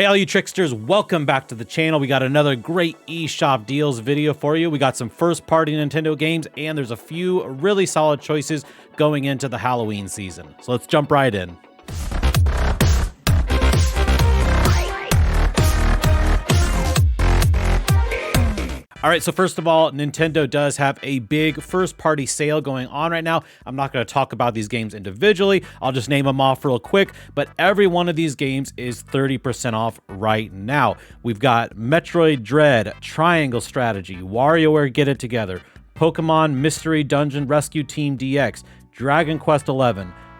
Hey all you tricksters, welcome back to the channel. We got another great eShop deals video for you. We got some first party Nintendo games and there's a few really solid choices going into the Halloween season. So let's jump right in. All right, so first of all, Nintendo does have a big first-party sale going on right now. I'm not going to talk about these games individually. I'll just name them off real quick, but every one of these games is 30% off right now. We've got Metroid Dread, Triangle Strategy, WarioWare Get It Together, Pokemon Mystery Dungeon Rescue Team DX, Dragon Quest XI,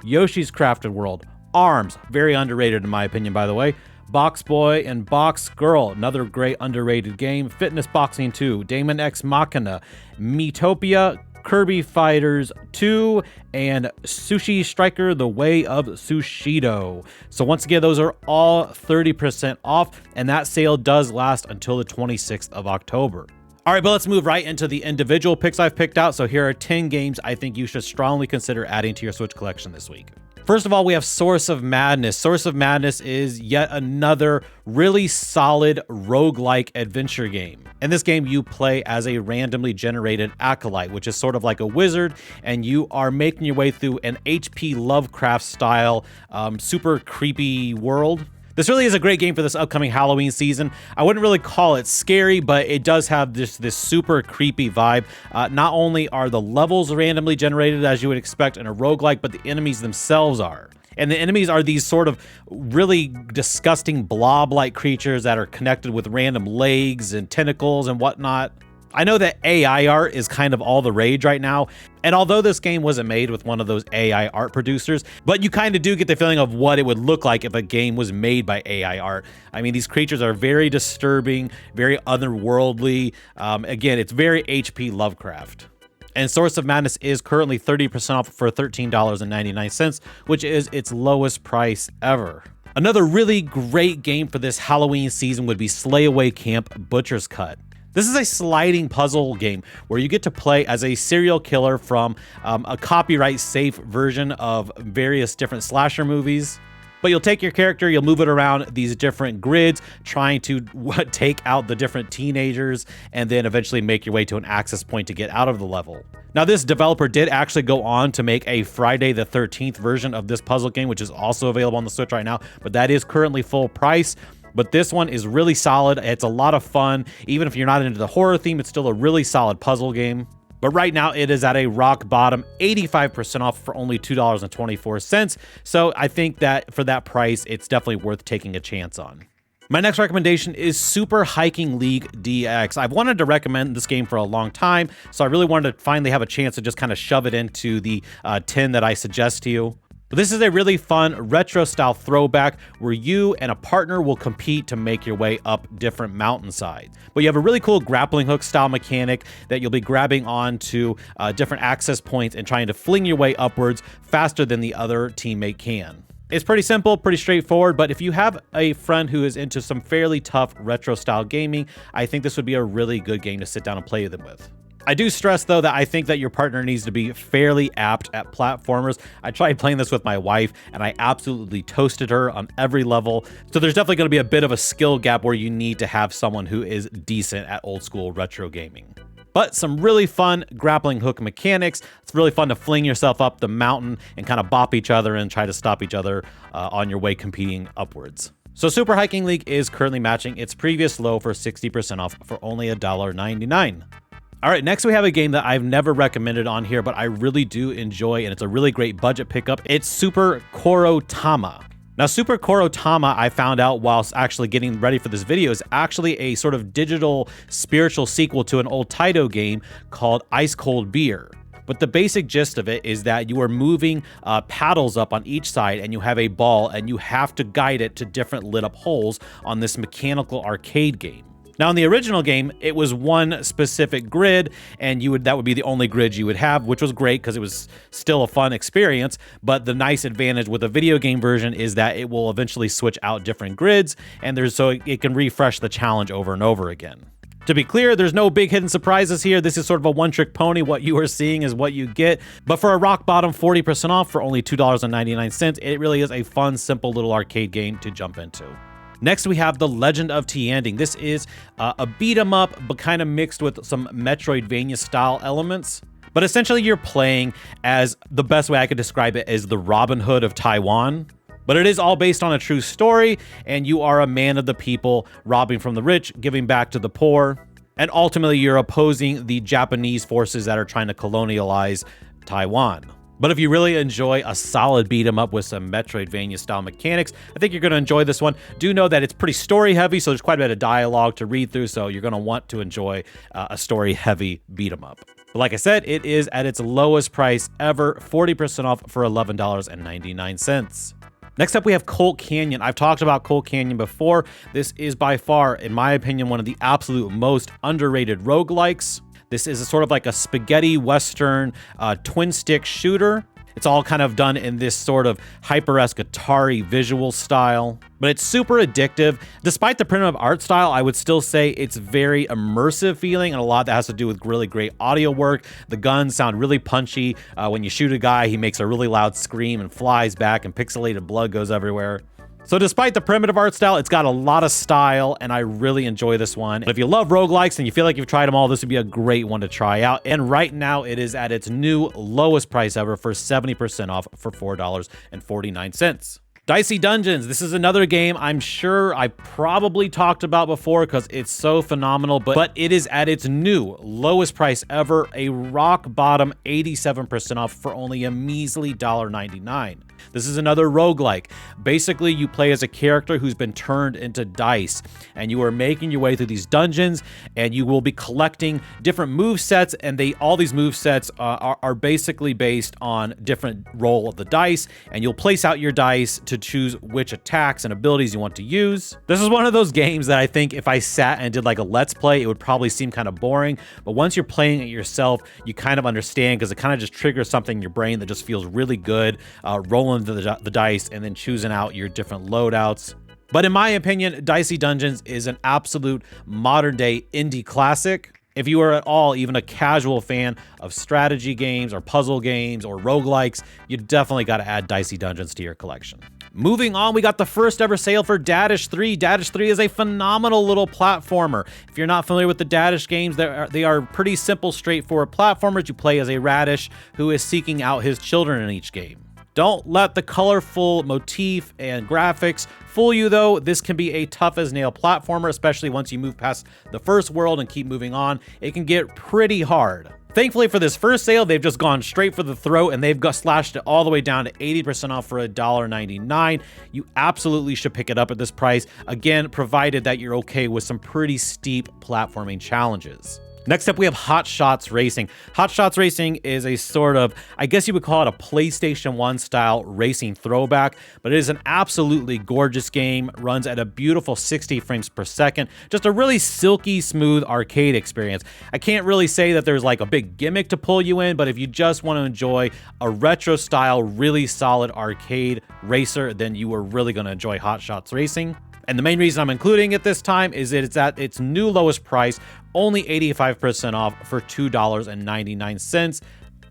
Yoshi's Crafted World, ARMS, very underrated in my opinion, by the way, Box Boy and Box Girl, another great underrated game, Fitness Boxing 2, Daemon X Machina, Miitopia, Kirby Fighters 2, and Sushi Striker, The Way of Sushido. So once again, those are all 30% off, and that sale does last until the 26th of October. All right, but let's move right into the individual picks I've picked out. So here are 10 games I think you should strongly consider adding to your Switch collection this week. First of all, we have Source of Madness. Source of Madness is yet another really solid roguelike adventure game. In this game, you play as a randomly generated acolyte, which is sort of like a wizard, and you are making your way through an H.P. Lovecraft style, super creepy world. This really is a great game for this upcoming Halloween season. I wouldn't really call it scary, but it does have this super creepy vibe. Not only are the levels randomly generated as you would expect in a roguelike, but the enemies themselves are. And the enemies are these sort of really disgusting blob-like creatures that are connected with random legs and tentacles and whatnot. I know that AI art is kind of all the rage right now, and although this game wasn't made with one of those AI art producers, but you kind of do get the feeling of what it would look like if a game was made by AI art. I mean, these creatures are very disturbing, very otherworldly. Again, it's very H.P. Lovecraft. And Source of Madness is currently 30% off for $13.99, which is its lowest price ever. Another really great game for this Halloween season would be Slay Away Camp Butcher's Cut. This is a sliding puzzle game where you get to play as a serial killer from a copyright-safe version of various different slasher movies. But you'll take your character, you'll move it around these different grids, trying to take out the different teenagers, and then eventually make your way to an access point to get out of the level. Now, this developer did actually go on to make a Friday the 13th version of this puzzle game, which is also available on the Switch right now, but that is currently full price. But this one is really solid. It's a lot of fun. Even if you're not into the horror theme, it's still a really solid puzzle game. But right now it is at a rock bottom 85% off for only $2.24. So I think that for that price, it's definitely worth taking a chance on. My next recommendation is Super Hiking League DX. I've wanted to recommend this game for a long time, so I really wanted to finally have a chance to just kind of shove it into the 10 that I suggest to you. But this is a really fun retro-style throwback where you and a partner will compete to make your way up different mountainsides. But you have a really cool grappling hook style mechanic that you'll be grabbing onto different access points and trying to fling your way upwards faster than the other teammate can. It's pretty simple, pretty straightforward, but if you have a friend who is into some fairly tough retro-style gaming, I think this would be a really good game to sit down and play them with. I do stress, though, that I think that your partner needs to be fairly apt at platformers. I tried playing this with my wife, and I absolutely toasted her on every level. So there's definitely going to be a bit of a skill gap where you need to have someone who is decent at old school retro gaming. But some really fun grappling hook mechanics. It's really fun to fling yourself up the mountain and kind of bop each other and try to stop each other on your way competing upwards. So Super Hiking League is currently matching its previous low for 60% off for only $1.99. All right, next we have a game that I've never recommended on here, but I really do enjoy, and it's a really great budget pickup. It's Super Korotama. Now, Super Korotama, I found out whilst actually getting ready for this video, is actually a sort of digital spiritual sequel to an old Taito game called Ice Cold Beer. But the basic gist of it is that you are moving paddles up on each side, and you have a ball, and you have to guide it to different lit up holes on this mechanical arcade game. Now, in the original game, it was one specific grid, and that would be the only grid you would have, which was great because it was still a fun experience. But the nice advantage with a video game version is that it will eventually switch out different grids, and so it can refresh the challenge over and over again. To be clear, there's no big hidden surprises here. This is sort of a one-trick pony. What you are seeing is what you get. But for a rock bottom 40% off for only $2.99, it really is a fun, simple little arcade game to jump into. Next, we have The Legend of Tianding. This is a beat 'em up, but kind of mixed with some Metroidvania style elements. But essentially, you're playing as, the best way I could describe it is the Robin Hood of Taiwan. But it is all based on a true story, and you are a man of the people, robbing from the rich, giving back to the poor. And ultimately, you're opposing the Japanese forces that are trying to colonialize Taiwan. But if you really enjoy a solid beat 'em up with some Metroidvania style mechanics, I think you're going to enjoy this one. Do know that it's pretty story heavy, so there's quite a bit of dialogue to read through, so you're going to want to enjoy a story heavy beat 'em up. But like I said, it is at its lowest price ever, 40% off for $11.99. Next up, we have Colt Canyon. I've talked about Colt Canyon before. This is by far, in my opinion, one of the absolute most underrated roguelikes. This is sort of like a spaghetti western twin stick shooter. It's all kind of done in this sort of hyper-esque Atari visual style, but it's super addictive. Despite the primitive art style, I would still say it's very immersive feeling, and a lot that has to do with really great audio work. The guns sound really punchy. When you shoot a guy, he makes a really loud scream and flies back, and pixelated blood goes everywhere. So despite the primitive art style, it's got a lot of style, and I really enjoy this one. If you love roguelikes and you feel like you've tried them all, this would be a great one to try out. And right now, it is at its new lowest price ever for 70% off for $4.49. Dicey Dungeons. This is another game I'm sure I probably talked about before because it's so phenomenal, but it is at its new lowest price ever, a rock bottom 87% off for only a measly $1.99. This is another roguelike. Basically, you play as a character who's been turned into dice, and you are making your way through these dungeons, and you will be collecting different move sets, and all these move sets are basically based on different roll of the dice, and you'll place out your dice to choose which attacks and abilities you want to use. This is one of those games that I think if I sat and did like a let's play, it would probably seem kind of boring, but once you're playing it yourself, you kind of understand because it kind of just triggers something in your brain that just feels really good, rolling the dice and then choosing out your different loadouts. But in my opinion, Dicey Dungeons is an absolute modern day indie classic. If you are at all even a casual fan of strategy games or puzzle games or roguelikes, you definitely got to add Dicey Dungeons to your collection. Moving on, we got the first ever sale for Dadish 3. Dadish 3 is a phenomenal little platformer. If you're not familiar with the Dadish games, they are pretty simple, straightforward platformers. You play as a radish who is seeking out his children in each game. Don't let the colorful motif and graphics fool you, though. This can be a tough-as-nail platformer, especially once you move past the first world and keep moving on. It can get pretty hard. Thankfully for this first sale, they've just gone straight for the throat, and they've slashed it all the way down to 80% off for $1.99. You absolutely should pick it up at this price, again, provided that you're okay with some pretty steep platforming challenges. Next up, we have Hot Shots Racing. Hot Shots Racing is a sort of, I guess you would call it a PlayStation 1 style racing throwback, but it is an absolutely gorgeous game, runs at a beautiful 60 frames per second, just a really silky smooth arcade experience. I can't really say that there's like a big gimmick to pull you in, but if you just want to enjoy a retro style, really solid arcade racer, then you are really going to enjoy Hot Shots Racing. And the main reason I'm including it this time is that it's at its new lowest price, only 85% off for $2.99.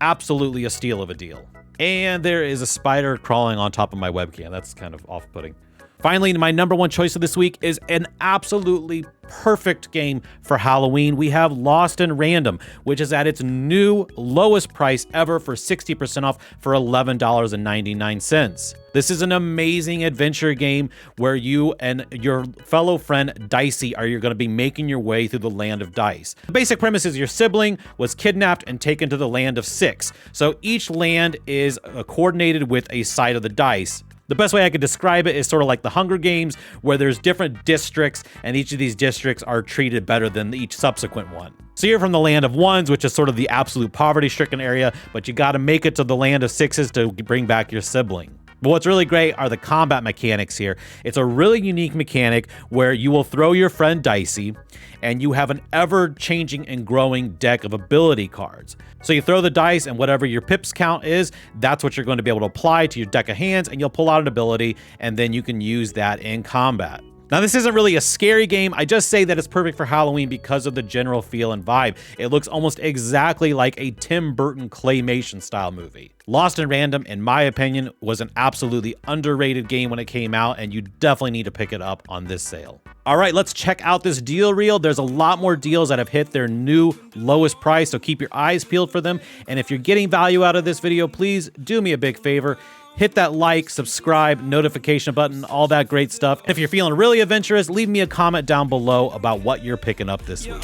Absolutely a steal of a deal. And there is a spider crawling on top of my webcam. That's kind of off-putting. Finally, my number one choice of this week is an absolutely perfect game for Halloween. We have Lost in Random, which is at its new lowest price ever for 60% off for $11.99. This is an amazing adventure game where you and your fellow friend Dicey are going to be making your way through the land of dice. The basic premise is your sibling was kidnapped and taken to the land of 6. So each land is coordinated with a side of the dice. The best way I could describe it is sort of like the Hunger Games, where there's different districts, and each of these districts are treated better than each subsequent one. So you're from the land of 1s, which is sort of the absolute poverty-stricken area, but you got to make it to the land of 6s to bring back your sibling. But what's really great are the combat mechanics here. It's a really unique mechanic where you will throw your friend Dicey, and you have an ever-changing and growing deck of ability cards. So you throw the dice, and whatever your pips count is, that's what you're going to be able to apply to your deck of hands, and you'll pull out an ability, and then you can use that in combat. Now, this isn't really a scary game. I just say that it's perfect for Halloween because of the general feel and vibe. It looks almost exactly like a Tim Burton claymation style movie. Lost in Random, in my opinion, was an absolutely underrated game when it came out, and you definitely need to pick it up on this sale. All right, let's check out this deal reel. There's a lot more deals that have hit their new lowest price, so keep your eyes peeled for them. And if you're getting value out of this video, please do me a big favor. Hit that like, subscribe, notification button, all that great stuff. If you're feeling really adventurous, leave me a comment down below about what you're picking up this week.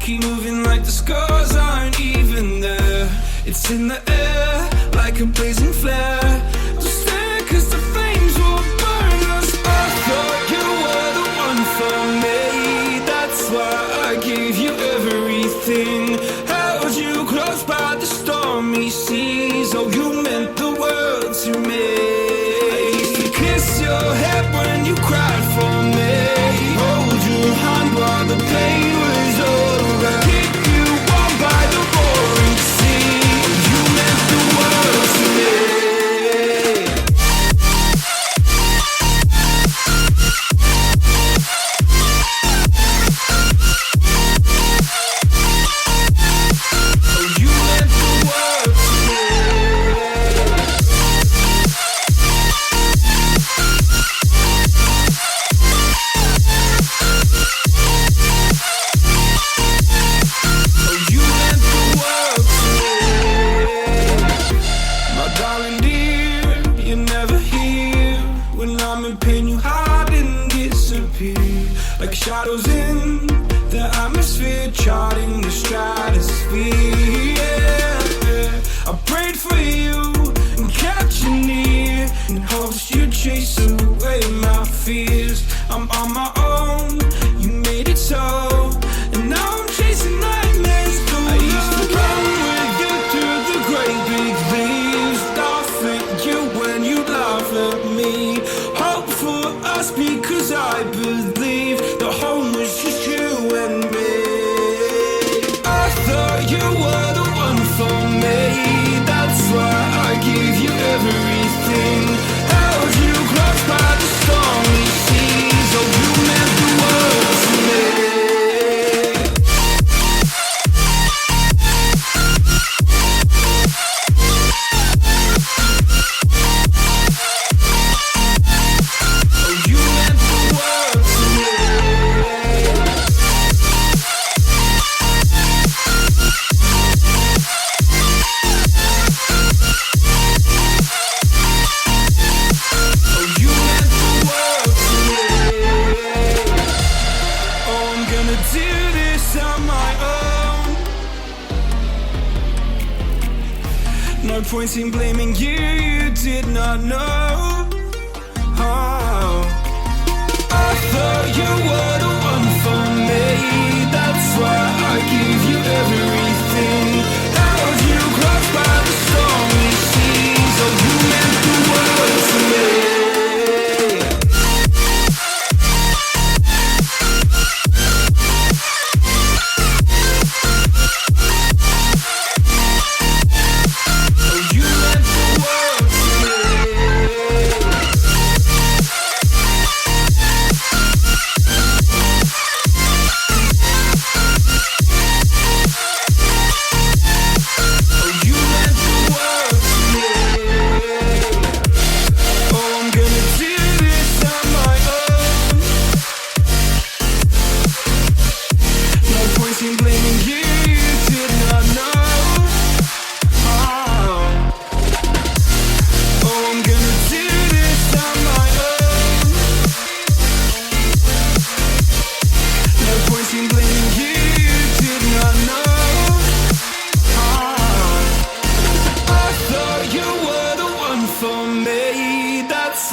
Keep moving like the scars aren't even there. It's in the air like a blazing flare. Just stare 'cause the flames will burn us. I thought you were the one for me. That's why I gave you everything. Held you close by the stormy seas. Oh, you meant the world to me. I used to kiss your head when you cried for me. Hold your hand while the pain was over. Keep you warm by the roaring sea. You meant the world to me. Like shadows in the atmosphere, charting the stratosphere. Yeah. I prayed for you and kept you near in hopes you'd chase away my fears. I'm on my own, you made it so, and now I'm chasing nightmares. I used to run with you through the great big leaves, laugh at you when you laugh at me. Hope for us because I believe the home was just you and me. I thought you were the one for me. That's why I gave you everything. Held you close by the stormy seas. Oh, you meant the world to me. No point in blaming you, you did not know. Oh. I thought you were the one for me. That's why I gave you everything. Held you close by the stormy seas. Oh, you meant the world to me.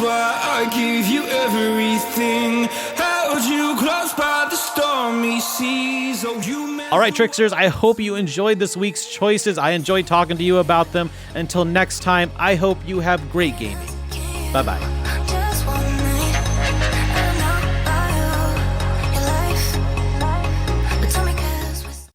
I gave you everything, held you close by the stormy seas. Oh, you. All right, Tricksters, I hope you enjoyed this week's choices. I enjoyed talking to you about them. Until next time, I hope you have great gaming. Bye-bye.